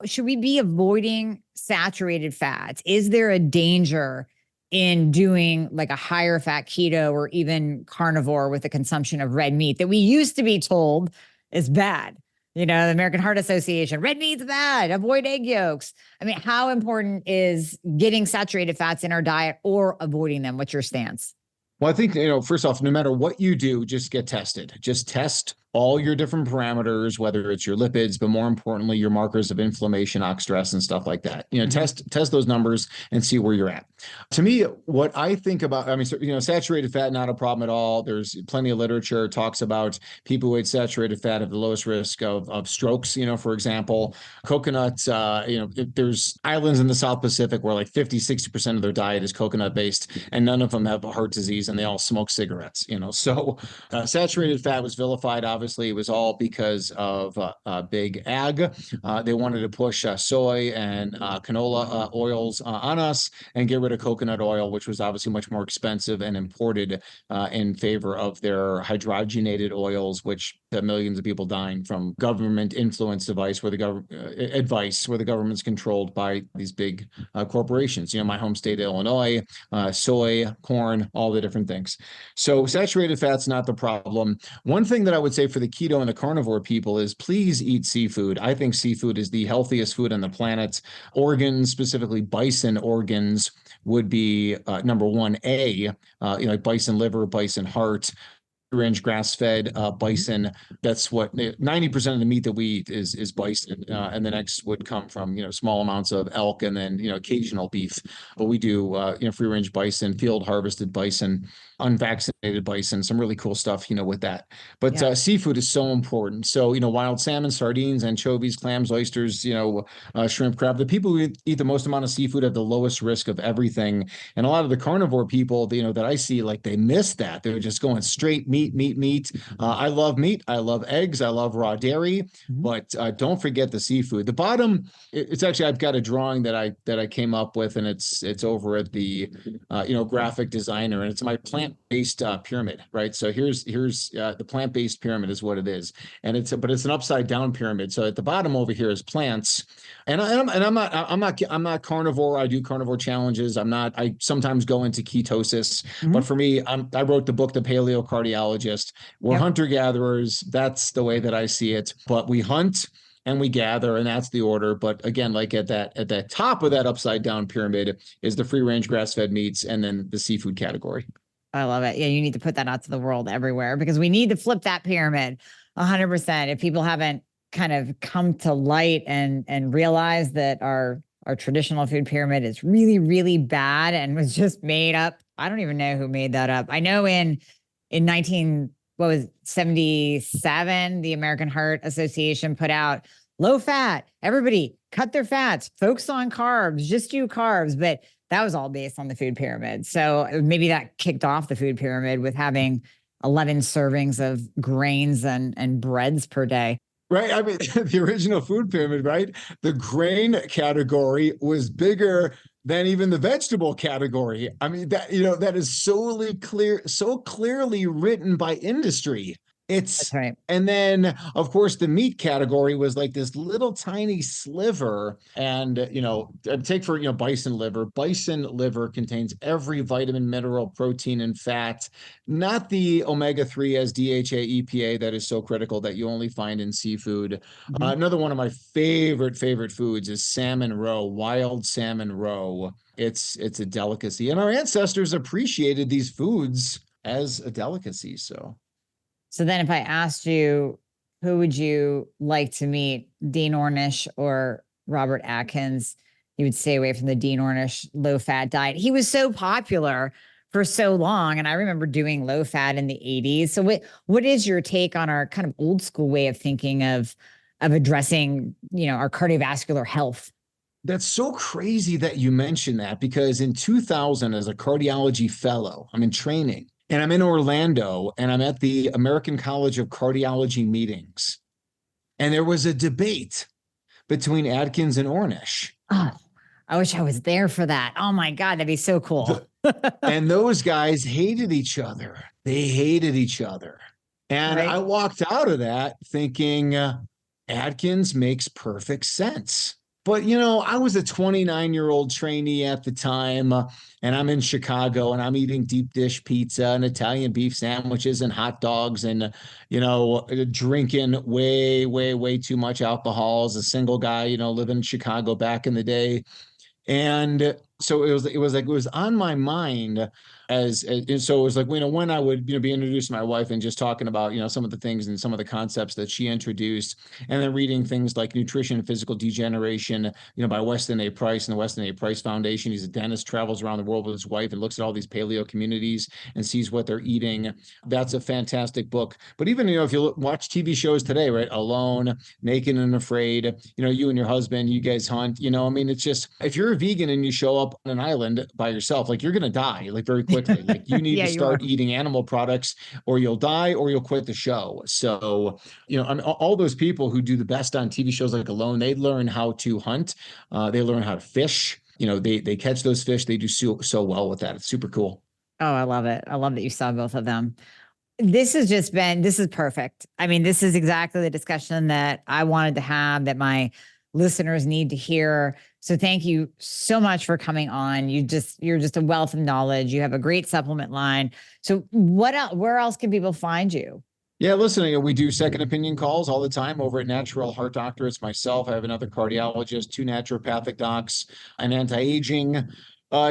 Should we be avoiding saturated fats? Is there a danger in doing like a higher fat keto or even carnivore with the consumption of red meat that we used to be told is bad? The American Heart Association, red meat's bad, avoid egg yolks. I mean, how important is getting saturated fats in our diet or avoiding them? What's your stance? Well, I think, first off, no matter what you do, just get tested. Just test all your different parameters, whether it's your lipids, but more importantly, your markers of inflammation, ox stress, and stuff like that. Mhm. Test those numbers and see where you're at. To me, what I think about, I mean, saturated fat, not a problem at all. There's plenty of literature talks about people who eat saturated fat have the lowest risk of strokes, for example. Coconuts, there's islands in the South Pacific where like 50, 60% of their diet is coconut based, and none of them have heart disease, and they all smoke cigarettes, So saturated fat was vilified. Obviously, it was all because of big ag. They wanted to push soy and canola oils on us and get rid of coconut oil, which was obviously much more expensive and imported in favor of their hydrogenated oils, which millions of people dying from government influence device where the advice where the government's controlled by these big corporations. My home state, Illinois, soy, corn, all the different things. So saturated fat's not the problem. One thing that I would say for the keto and the carnivore people is please eat seafood. I think seafood is the healthiest food on the planet. Organs, specifically bison organs, would be number 1A, like bison liver, bison heart, range grass-fed bison. That's what 90% of the meat that we eat is bison, and the next would come from small amounts of elk, and then occasional beef. But we do free-range bison, field harvested bison, unvaccinated bison, some really cool stuff with that. But Yeah. seafood is so important. So wild salmon, sardines, anchovies, clams, oysters, shrimp, crab. The people who eat the most amount of seafood have the lowest risk of everything. And a lot of the carnivore people, that I see, like they miss that. They're just going straight meat. I love meat. I love eggs. I love raw dairy. Mhm. But don't forget the seafood. The bottom, it's actually, I've got a drawing that I came up with, and it's over at the graphic designer, and it's my plant-based pyramid, right? So here's the plant-based pyramid is what it is, and it's an upside down pyramid. So at the bottom over here is plants, and I'm not carnivore. I do carnivore challenges. I sometimes go into ketosis, but Mhm. for me, I wrote the book, The Paleo Cardiologist. We're Yep. hunter-gatherers. That's the way that I see it. But we hunt and we gather, and that's the order. But again, like at that top of that upside down pyramid is the free range grass fed meats, and then the seafood category. I love it. Yeah, you need to put that out to the world everywhere because we need to flip that pyramid 100%. If people haven't kind of come to light and realize that our traditional food pyramid is really, really bad and was just made up. I don't even know who made that up. I know in 77, the American Heart Association put out low fat. Everybody cut their fats, focus on carbs, just do carbs. But that was all based on the food pyramid. So maybe that kicked off the food pyramid with having 11 servings of grains and breads per day. Right. I mean, the original food pyramid, right? The grain category was bigger than even the vegetable category. I mean, that is so clearly written by industry. That's It's right. And then of course the meat category was like this little tiny sliver. And take for bison liver. Bison liver contains every vitamin, mineral, protein, and fat, not the omega-3 as DHA, EPA that is so critical that you only find in seafood. Mhm. Another one of my favorite foods is salmon roe, wild salmon roe. It's a delicacy, and our ancestors appreciated these foods as a delicacy. So then if I asked you, who would you like to meet, Dean Ornish or Robert Atkins? You would stay away from the Dean Ornish low fat diet. He was so popular for so long. And I remember doing low fat in the 80s. So what is your take on our kind of old school way of thinking of addressing, our cardiovascular health? That's so crazy that you mentioned that, because in 2000, as a cardiology fellow, I'm in training and I'm in Orlando and I'm at the American College of Cardiology meetings. And there was a debate between Adkins and Ornish. Oh, I wish I was there for that. Oh my God, that'd be so cool. And those guys hated each other. They hated each other. And Right. I walked out of that thinking Adkins makes perfect sense. But, I was a 29-year-old trainee at the time, and I'm in Chicago, and I'm eating deep dish pizza and Italian beef sandwiches and hot dogs and, drinking way, way, way too much alcohol as a single guy, living in Chicago back in the day. And so it was on my mind. and so it was like, when I would, be introduced to my wife and just talking about, some of the things and some of the concepts that she introduced, and then reading things like Nutrition and Physical Degeneration, by Weston A. Price and the Weston A. Price Foundation. He's a dentist, travels around the world with his wife and looks at all these paleo communities and sees what they're eating. That's a fantastic book. But even, if you watch TV shows today, right? Alone, Naked and Afraid, you and your husband, you guys hunt, it's just, if you're a vegan and you show up on an island by yourself, like you're going to die like very quickly. Like you need Yeah, to you start are. eating animal products or you'll die or you'll quit the show. So, all those people who do the best on TV shows like Alone, they learn how to hunt. They learn how to fish. They catch those fish. They do so well with that. It's super cool. Oh, I love it. I love that you saw both of them. This is perfect. I mean, this is exactly the discussion that I wanted to have, that my listeners need to hear. So thank you so much for coming on. You're just a wealth of knowledge. You have a great supplement line. So where else can people find you? Yeah, listen, we do second opinion calls all the time over at Natural Heart Doctor. It's myself. I have another cardiologist, two naturopathic docs, an anti-aging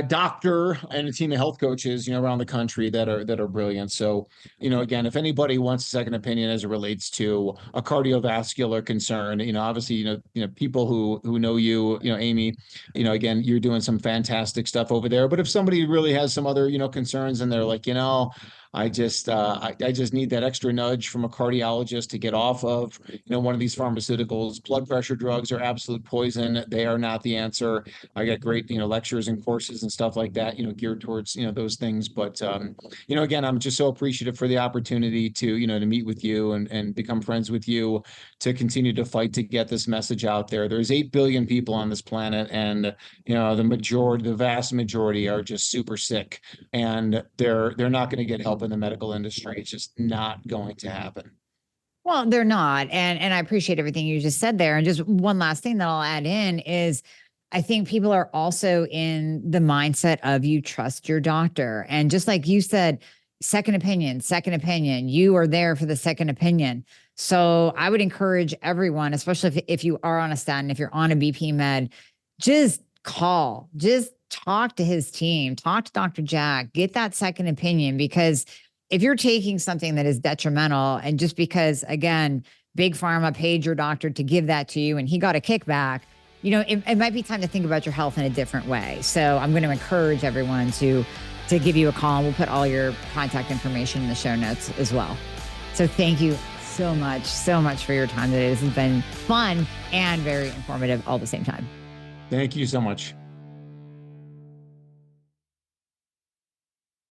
doctor, and a team of health coaches, around the country that are brilliant. So, again, if anybody wants a second opinion as it relates to a cardiovascular concern, obviously, people who know you, Amy, again, you're doing some fantastic stuff over there. But if somebody really has some other, concerns and they're like, I just need that extra nudge from a cardiologist to get off of, one of these pharmaceuticals. Blood pressure drugs are absolute poison. They are not the answer. I got great, lectures and courses and stuff like that, geared towards, those things. But, again, I'm just so appreciative for the opportunity to, to meet with you and become friends with you, to continue to fight to get this message out there. There's 8 billion people on this planet, and, the vast majority are just super sick, and they're not going to get help in the medical industry. It's just not going to happen. Well, they're not. And I appreciate everything you just said there. And just one last thing that I'll add in is, I think people are also in the mindset of, you trust your doctor. And just like you said, second opinion, you are there for the second opinion. So I would encourage everyone, especially if you are on a statin, if you're on a BP med, just just talk to his team, talk to Dr. Jack, get that second opinion. Because if you're taking something that is detrimental, and just because, again, Big Pharma paid your doctor to give that to you and he got a kickback, it might be time to think about your health in a different way. So I'm going to encourage everyone to give you a call, and we'll put all your contact information in the show notes as well. So thank you so much for your time today. This has been fun and very informative all at the same time. Thank you so much.